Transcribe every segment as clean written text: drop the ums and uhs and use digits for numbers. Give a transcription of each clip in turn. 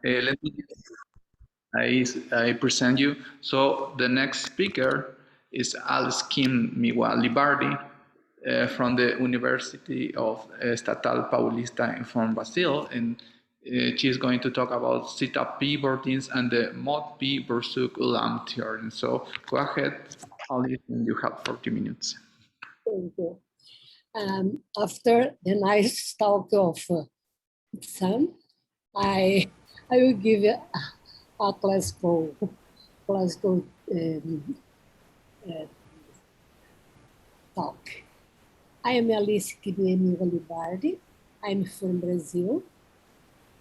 Let me I present you. So the next speaker is Alice Miwa Libardi from the University of Estatal Paulista from Brazil, and she's going to talk about Zp-bordism and the mod P Borsuk-Ulam theorem. So go ahead, Alice, and you have 40 minutes. Thank you. After the nice talk of Sam, I will give you a classical talk. I am Alice Kimie Libardi. I'm from Brazil.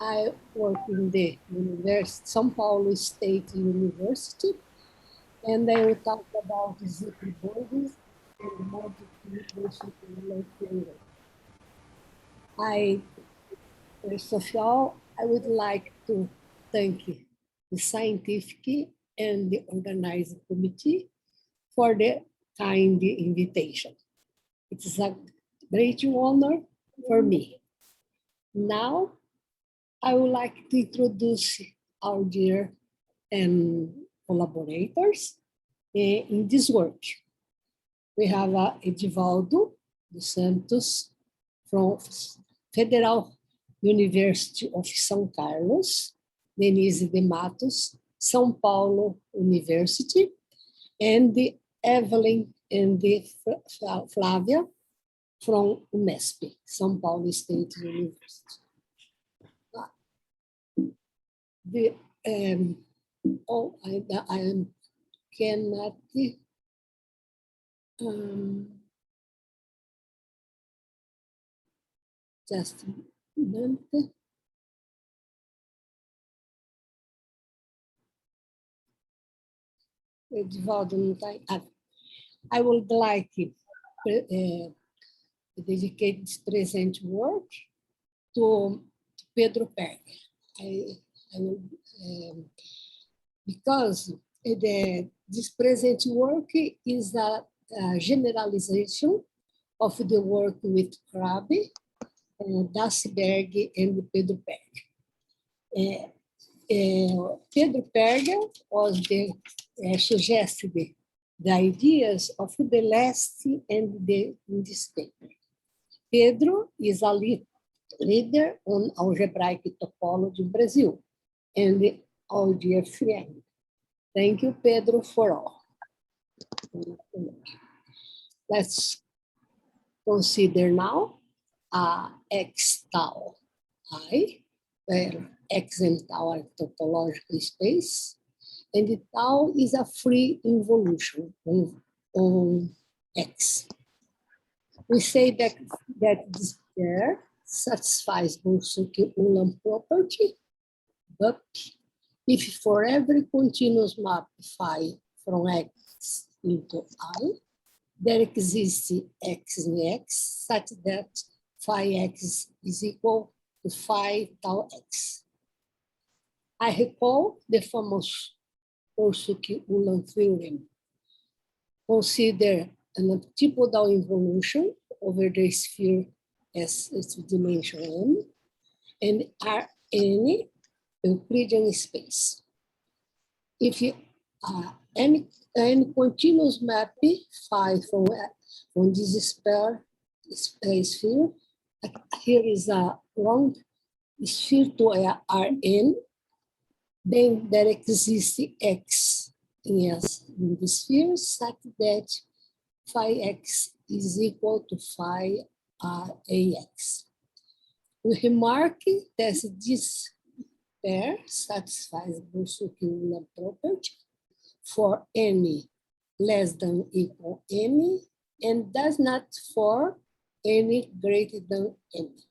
I work in the São Paulo State University, and I will talk about Zp-bordism and multiple theorem. First of all, I would like to thank the scientific and the organizing committee for the kind invitation. It is a great honor for me. Now, I would like to introduce our dear collaborators in this work. We have Edivaldo dos Santos from Federal University of São Carlos, Denise de Matos, São Paulo University, and the Evelyn and the Flávia from UNESP, São Paulo State University. I cannot just a moment. I would like to dedicate this present work to Pedro Perger. Because this present work is a generalization of the work with Krabbe, Dasberg, and Pedro Perger. Pedro Perger was suggested the ideas of the last and in this paper. Pedro is a leader on algebraic topology in Brazil, and our dear friend. Thank you, Pedro, for all. Let's consider now X tau I, where X and tau are topological space, and the tau is a free involution on X. We say that this pair satisfies Borsuk-Ulam property, but if for every continuous map phi from X into I, there exists X in X such that phi X is equal to phi tau X. I recall the famous Borsuk-Ulam theorem. Consider an antipodal involution over the sphere as its dimension m, and Rn Euclidean space. If any continuous map phi from this sphere, here is a long sphere to Rn, then there exists X in the sphere such that phi X is equal to phi Rax. We remark that this pair satisfies Borsuk-Ulam property for any less than equal any and does not for any greater than any.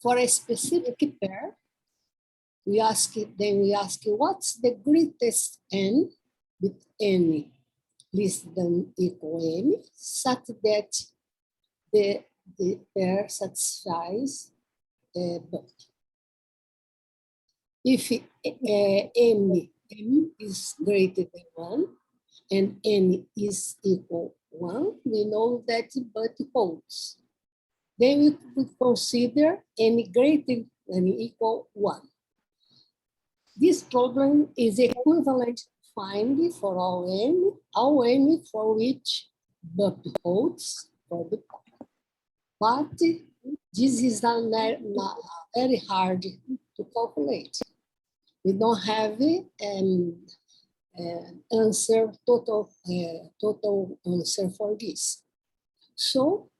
For a specific pair, we ask what's the greatest n with any less than equal n, such that the pair satisfies both. If m is greater than 1 and n is equal 1, we know that but holds. then we could consider n greater than or equal 1. This problem is equivalent to find for all n for which BUP holds for the part. But this is very hard to calculate. We don't have an total answer for this. So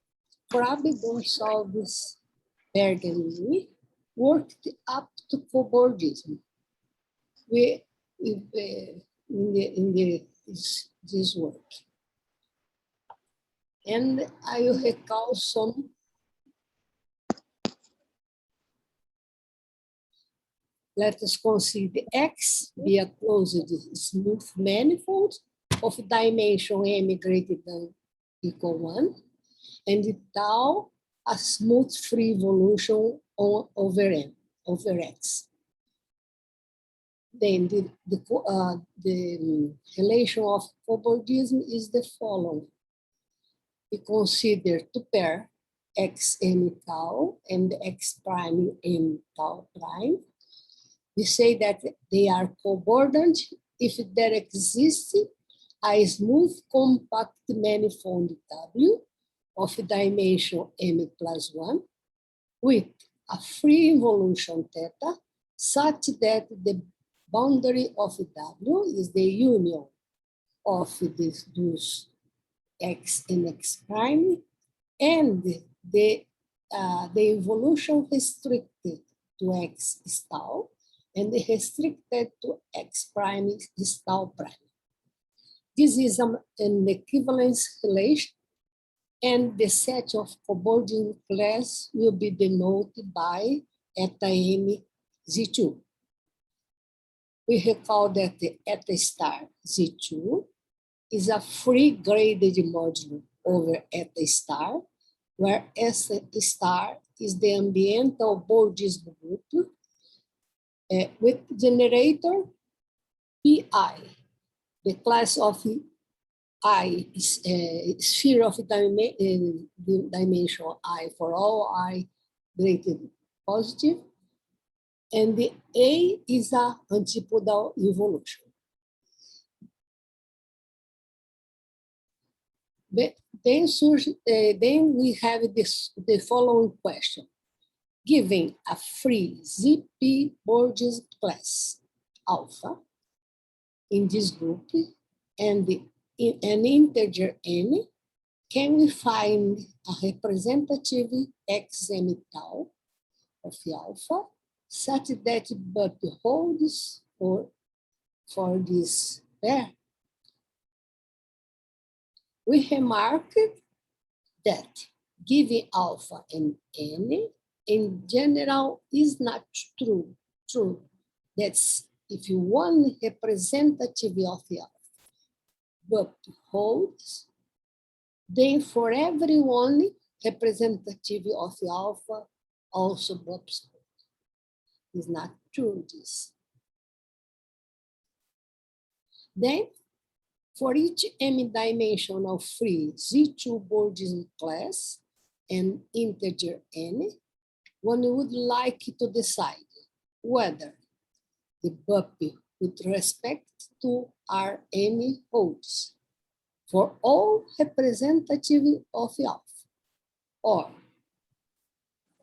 Krabi don't solve this better than me, worked up to cobordism. This work. And I will recall some. Let us consider X be a closed smooth manifold of dimension m greater than equal 1, and tau a smooth free evolution over X. Then the relation of cobordism is the following. We consider two pair X m tau and X prime m tau prime. We say that they are cobordant if there exists a smooth compact manifold W of dimension m plus 1 with a free involution theta such that the boundary of W is the union of those X and X prime, and the involution restricted to X is tau, and restricted to X prime is tau prime. This is an equivalence relation, and the set of cobordism class will be denoted by eta m Z2. We recall that the eta star Z2 is a free graded modulo over eta star, where eta star is the ambiental Bordism group with generator Pi. The class of I is sphere of dimension I for all I graded positive, and the A is a antipodal evolution. Then we have the following question. Given a free Zp-bordism class alpha in this group and an integer n, can we find a representative xm tau of alpha such that BUP holds for this pair? We remarked that giving alpha and n in general is not true. That's if you one representative of alpha BUP holds, then for everyone representative of alpha also BUP holds. It's not true this. Then for each m-dimensional free Z2-bordism class and integer n, one would like to decide whether the BUP with respect to Rn holds for all representative of alpha, or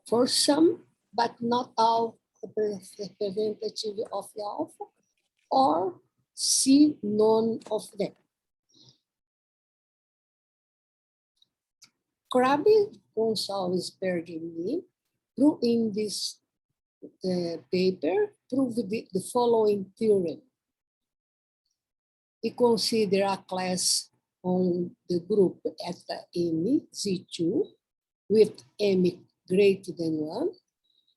for some but not all representative of alpha, or C, none of them. Krabi, Gonçalves, Berg, and me, in this paper, proved the following theorem. We consider a class on the group eta m Z2 with m greater than 1,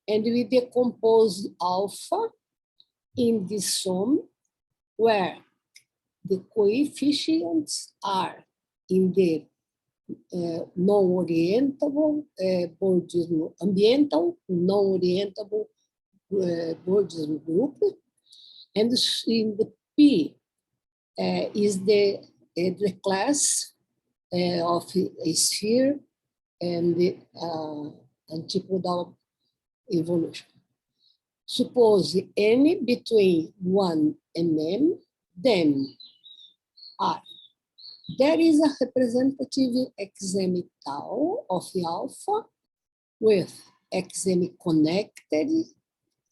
and we decompose alpha in this sum where the coefficients are in the non-orientable Bordism, ambiental non-orientable Bordism group, and in the P is the class of a sphere and the antiproduct evolution. Suppose n between 1 and m, then I. There is a representative exemi tau of alpha with exemi connected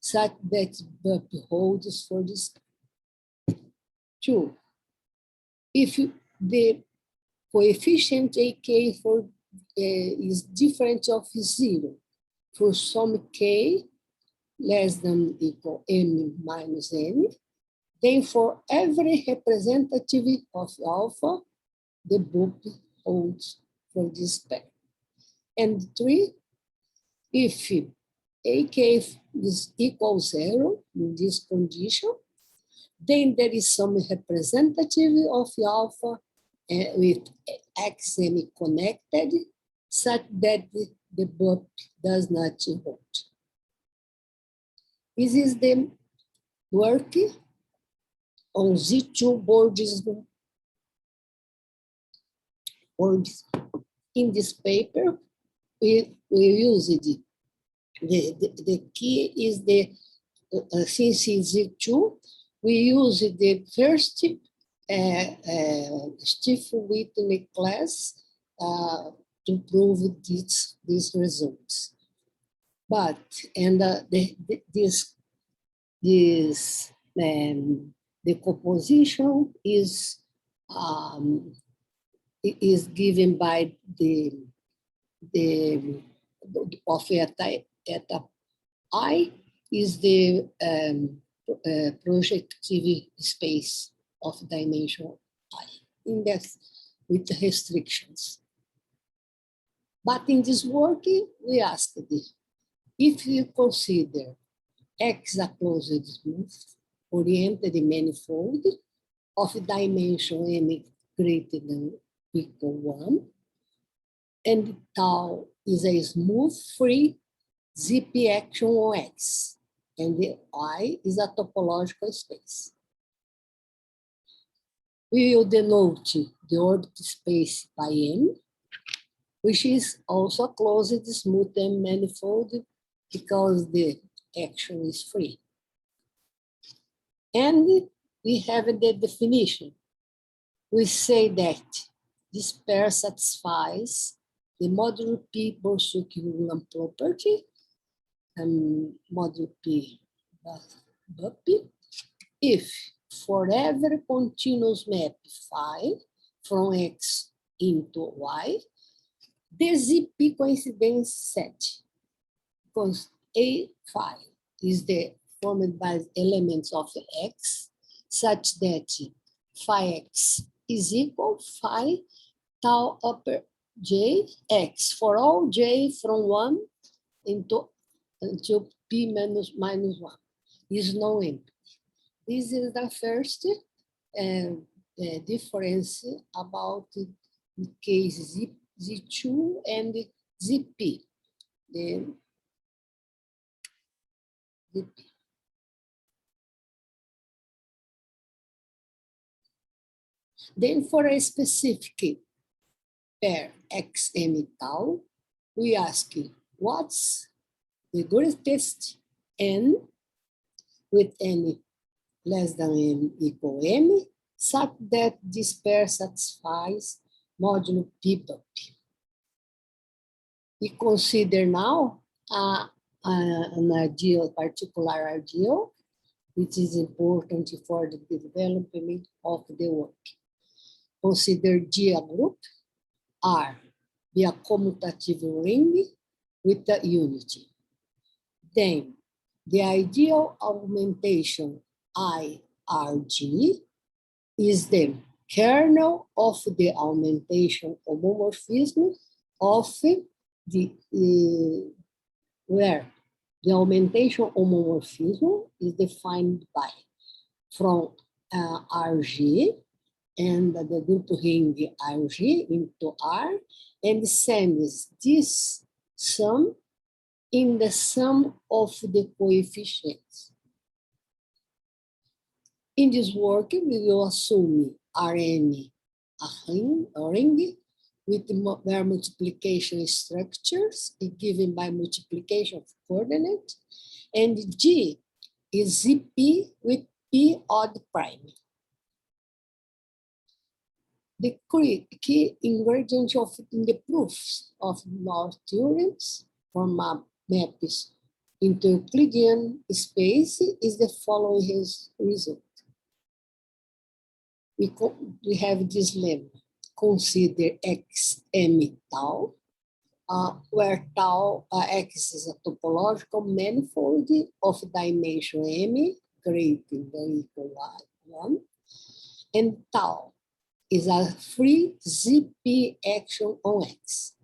such that BUP holds for this. 2. If the coefficient AK for is different of 0 for some k less than equal m minus n, then for every representative of alpha, the BUP holds for this pair. And 3, if AK is equal 0 in this condition, then there is some representative of alpha with xm connected such that the BUP does not hold. This is the work on Zp-bordism. In this paper, we used the key is the since Z2, we use the first Stiff-Whitney class to prove these results. But the composition is given by the of eta I is the projective space of dimension I, in that with restrictions. But in this work, we asked if you consider X a closed smooth oriented manifold of dimension m greater than equal 1, and tau is a smooth free Zp action on X, and the I is a topological space. We will denote the orbit space by M, which is also a closed smooth M manifold because the action is free. And we have the definition. We say that this pair satisfies the modulo P Borsuk-Ulam property and modulo P BUP if for every continuous map phi from X into Y, the Zp coincidence set, because A phi is the formed by elements of X such that phi X is equal phi tau upper J X for all J from 1 until P minus 1 is no empty. This is the first difference about the case Z2 and Zp. Then for a specific pair xm tau, we ask what's the greatest n with n less than m equal m, such that this pair satisfies modulo P BUP. We consider now an ideal, particular ideal, which is important for the development of the work. Consider G a group, R be a commutative ring with a unity. Then the ideal augmentation IRG is the kernel of the augmentation homomorphism of where the augmentation homomorphism is defined by from RG and the group ring RG into R, and sends this sum in the sum of the coefficients. In this work, we will assume Rn a ring with where multiplication structures is given by multiplication of coordinate, and G is Zp with P odd prime. The key ingredient of in the proofs of our theorems from maps into Euclidean space is the following result. We have this lemma. Consider x m tau, where tau x is a topological manifold of dimension m greater than or equal to 1, and tau is a free Zp action on x.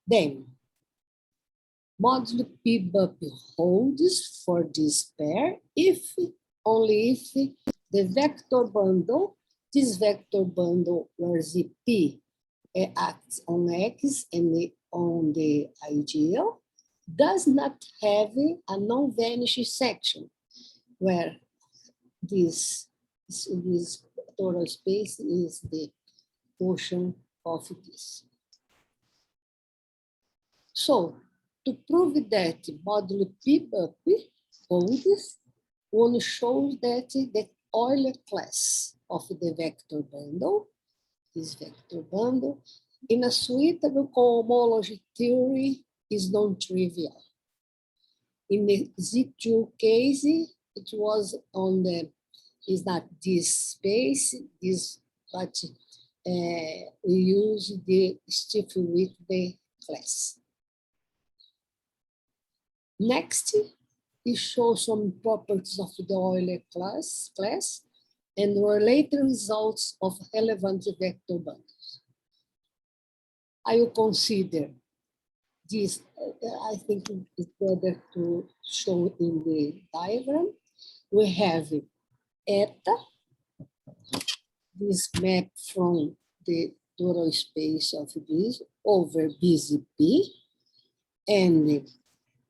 Then, modulo P bup holds for this pair if, only if, the vector bundle, this vector bundle where Zp acts on x and on the ideal, does not have a non-vanishing section, where this total space is the portion of this. So, to prove that modulo P bup holds, one shows that the Euler class of the vector bundle, this vector bundle, in a suitable cohomology theory is non-trivial. In the Z2 case, it was on the, is not this space, this, but we use the Stiefel-Whitney class. Next, we show some properties of the Euler class and related results of relevant vector bundles. I will consider this, I think it's better to show in the diagram. We have eta, this map from the total space of this over BZP, and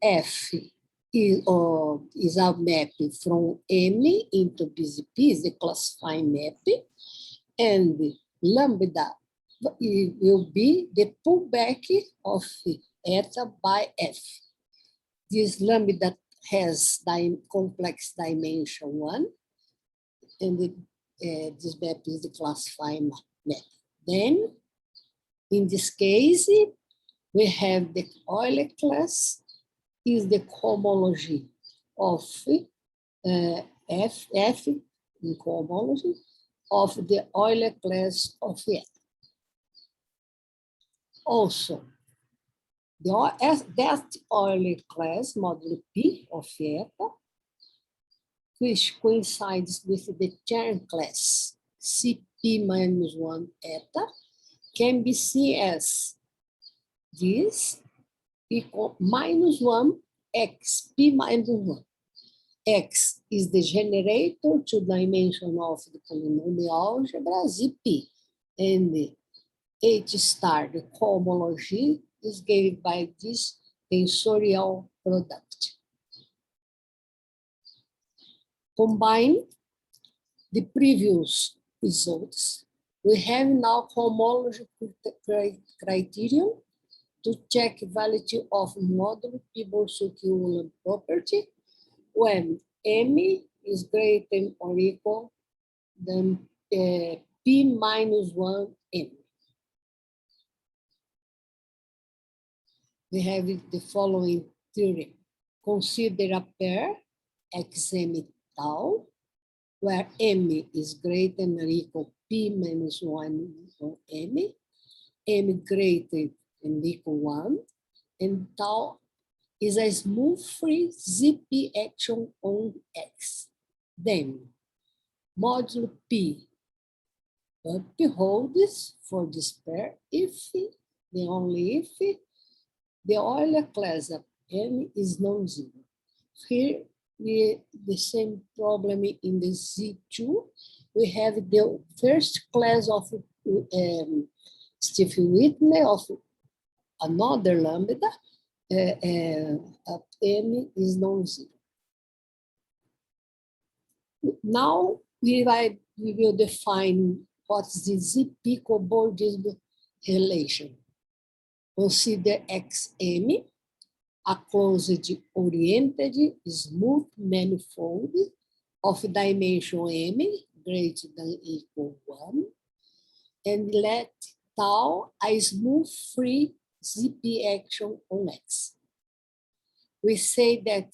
F is a map from M into BZP, is the classifying map, and lambda will be the pullback of eta by F. This lambda has complex dimension 1, and this map is the classifying map. Then, in this case, we have the Euler class is the cohomology of F in cohomology of the Euler class of eta. Also, that Euler class, modulo P of eta, which coincides with the Chern class, Cp minus 1 eta, can be seen as this equal minus 1 x p minus 1. X is the generator two-dimension of the polynomial algebra Zp, and the H star, the cohomology, is given by this tensorial product. Combine the previous results, we have now cohomology criterion to check validity of modulo P Borsuk-Ulam property when M is greater than or equal than P minus 1 M. We have the following theorem. Consider a pair xm tau, where M is greater than or equal P minus 1 M, M greater than equal 1, and tau is a smooth free Zp action on X. Then, modulo P holds for this pair if, the only if, the Euler class of M is non-zero. Here, the same problem in the Z2. We have the first class of Stiefel-Whitney of another lambda, M is non-zero. Now we will define what's the Zp-bordism relation. Consider XM a closed-oriented smooth manifold of dimension m greater than equal 1, and let tau a smooth free Zp action on X. We say that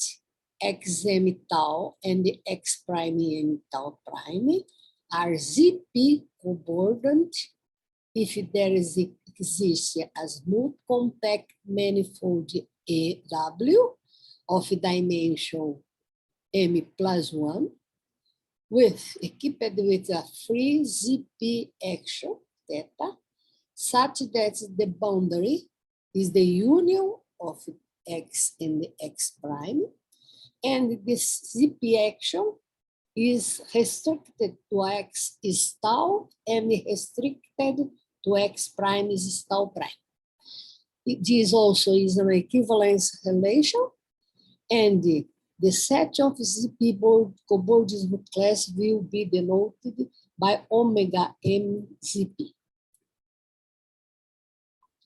xm tau and the x prime m tau prime are Zp cobordant if there exists a smooth compact manifold AW of dimension m plus 1 equipped with a free Zp action theta such that the boundary is the union of X and X prime, and this Zp action is restricted to X is tau and restricted to X prime is tau prime. This also is an equivalence relation, and the set of Zp-bordism class will be denoted by omega m Zp.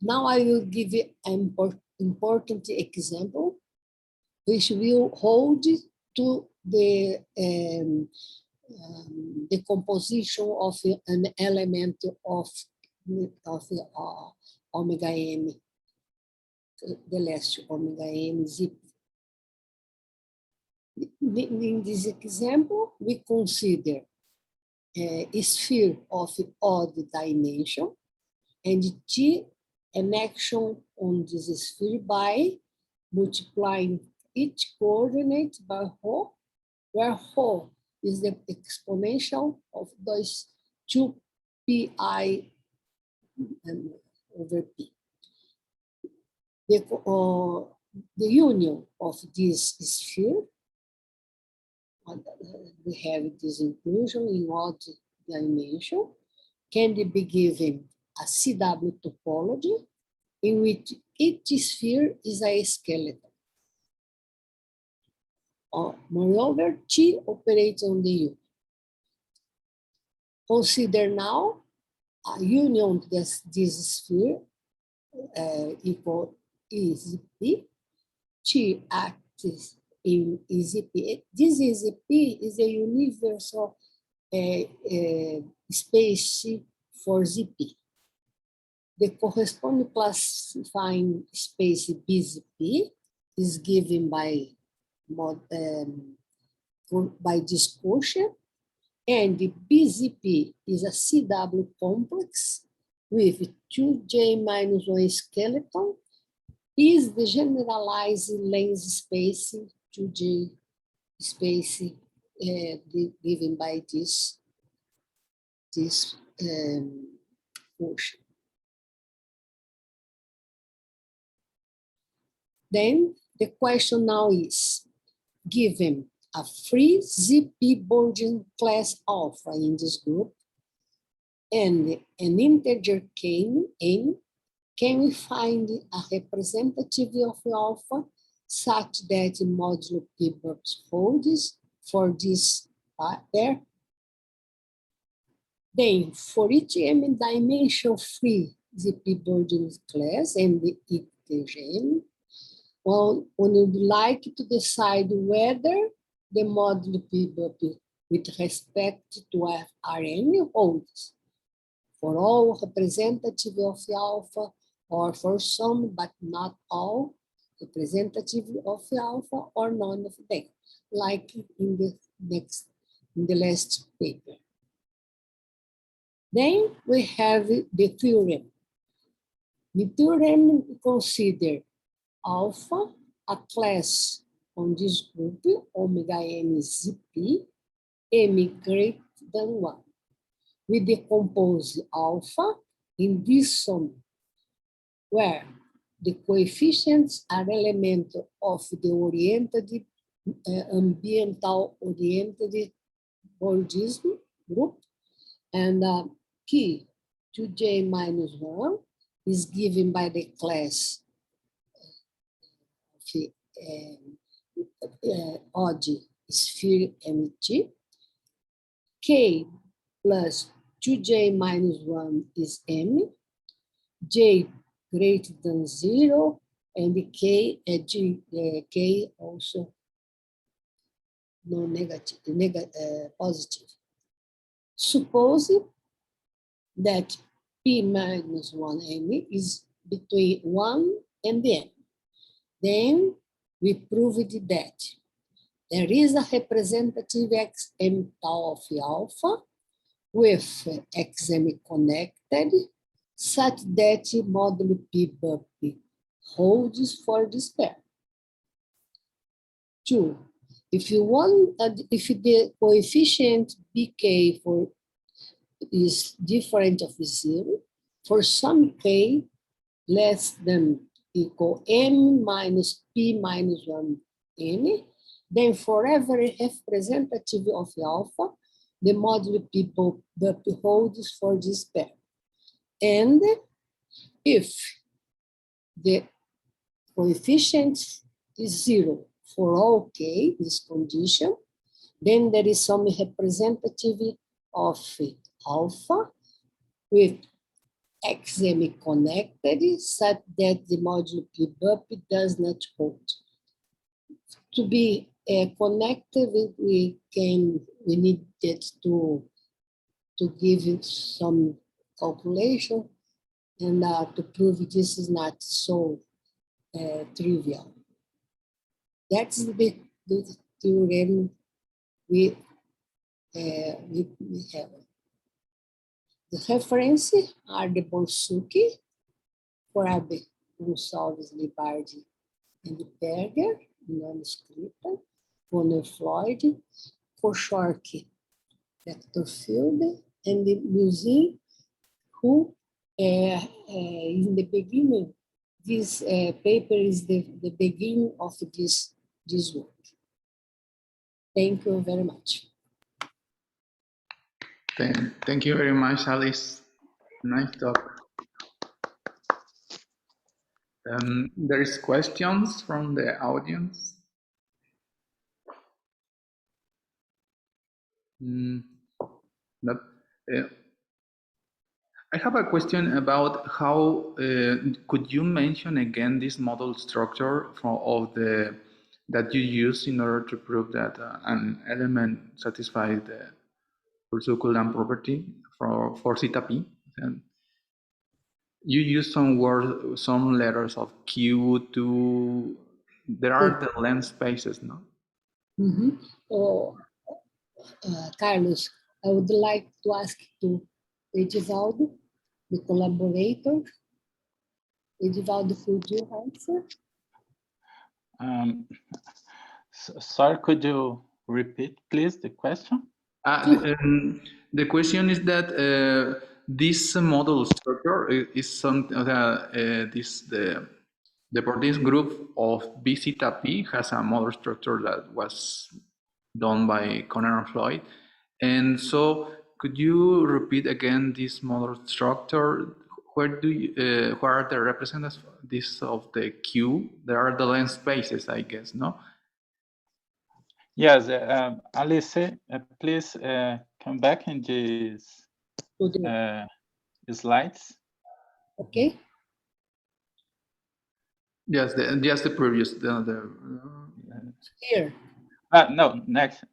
Now I will give you an important example, which will hold to the composition of an element of omega m, the last omega m Zp. In this example, we consider a sphere of odd dimension, and T an action on this sphere by multiplying each coordinate by rho, where rho is the exponential of those 2pi over p. The union of this sphere, we have this inclusion in odd dimension, can be given a CW topology in which each sphere is a skeleton. Moreover, T operates on the union. Consider now a union of this sphere equal EZP. T acts in EZP. This EZP is a universal space for Zp. The corresponding classifying space BZP is given by this quotient, and the BZP is a CW complex with 2J minus 1 skeleton, is the generalized length space 2J space given by this quotient. Then the question now is, given a free Zp-bordism class alpha in this group and an integer k n, can we find a representative of alpha such that modulo p holds for this pair? Then, for each m dimension free Zp-bordism class and the integer, well, one would like to decide whether the modulo p with respect to Rn holds for all representative of alpha, or for some but not all representative of alpha, or none of them, like in the last paper. Then we have the theorem. The theorem consider alpha a class on this group, omega m Zp, m greater than 1. We decompose alpha in this sum, where the coefficients are elements of the oriented, ambiental oriented bordism group, and p 2j minus 1 is given by the class odd sphere mt. K plus 2j minus 1 is m. J greater than 0, and the k, k also no negative, positive. Suppose that p minus 1m is between 1 and n. Then we proved that there is a representative xm tau of alpha with xm connected such that modulo p bup holds for this pair. 2. If you want, if the coefficient bk is different of 0, for some k less than equal m minus p minus 1 n, then for every representative of alpha, the modulo p bup holds for this pair. And if the coefficient is 0 for all k, this condition, then there is some representative of alpha with xm connected such that the modulo p bup does not hold. To be connected, we needed to give it some calculation and to prove this is not so trivial. That's the theorem we have. The reference are the Borsuk, for the Gonçalves, Libardi, and the Berger, manuscript, Bonner Floyd, for short, vector field, and the museum, who in the beginning, this paper is the beginning of this work. Thank you very much. Thank you very much, Alice. Nice talk. There is questions from the audience. Not, I have a question about how could you mention again this model structure that you use in order to prove that an element satisfies the Borsuk-Ulam property for theta p? And you use some letters of Q to. There are the length spaces, no? Carlos, I would like to ask to Edivaldo, the collaborator. Edivaldo, could you answer? Sorry, could you repeat, please, the question? The question is that this model structure is something this group of B theta p has a model structure that was done by Conner and Floyd, and so could you repeat again this model structure? Where are the representatives of the Q? There are the length spaces, I guess, no? Yes, Alice, please come back in these slides. Okay. Yes, just the previous. Here. No, next.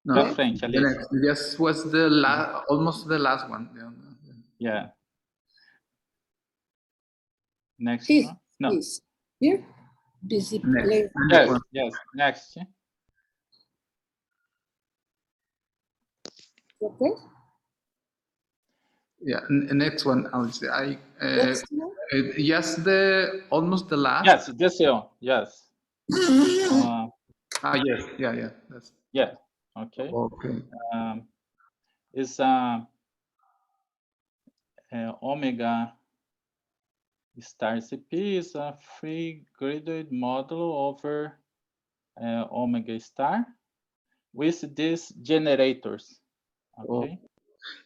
No, French, the next. This was the last, almost the last one. Yeah. Next Here, one. No. please. Here. This is Yes, next. Okay. Yeah, next one, Alice. Next one? Yes, almost the last. Yes, this one. Yes. Yes, yeah. That's. Yeah. Okay. Okay. Is omega star Zp is a free graded modulo over omega star with these generators. Okay. Oh.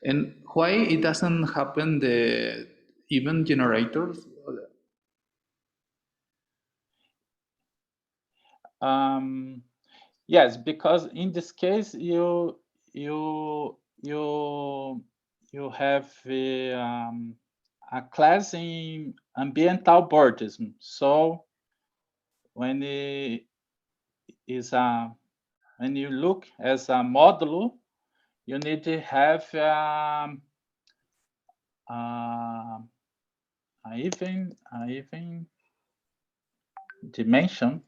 And why it doesn't happen the even generators? Yes, because in this case you have a class in ambiental bordism. So when it is when you look as a modulo, you need to have even dimension.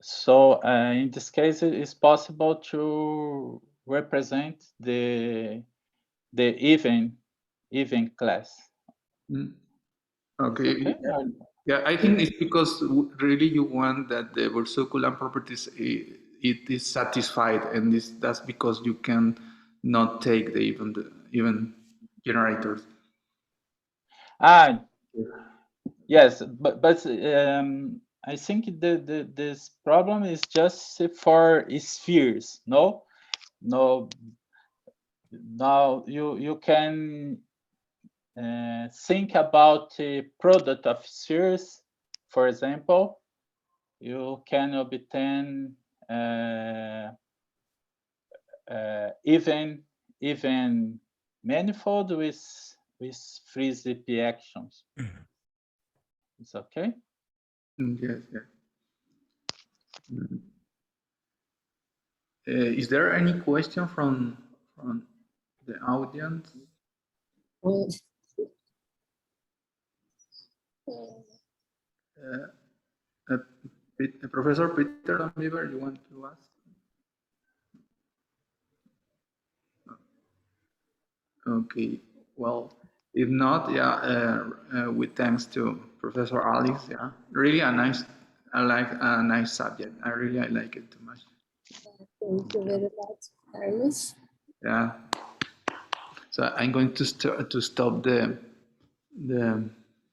So in this case, it is possible to represent the even class. Okay. Okay? Yeah, I think it's because really you want that the Borsuk-Ulam properties it is satisfied, and that's because you can not take the even generators. Yes, but I think this problem is just for spheres. No. Now you can think about the product of spheres. For example, you can obtain even manifold with free Zp actions. It's okay. Yes, yes. Is there any question from the audience? Professor Peter Lambiver, you want to ask? Okay, well, if not, yeah, with thanks to Professor Alex, yeah, really I like a nice subject. I like it too much. Thank you very much, Carlos. Yeah. So I'm going to stop the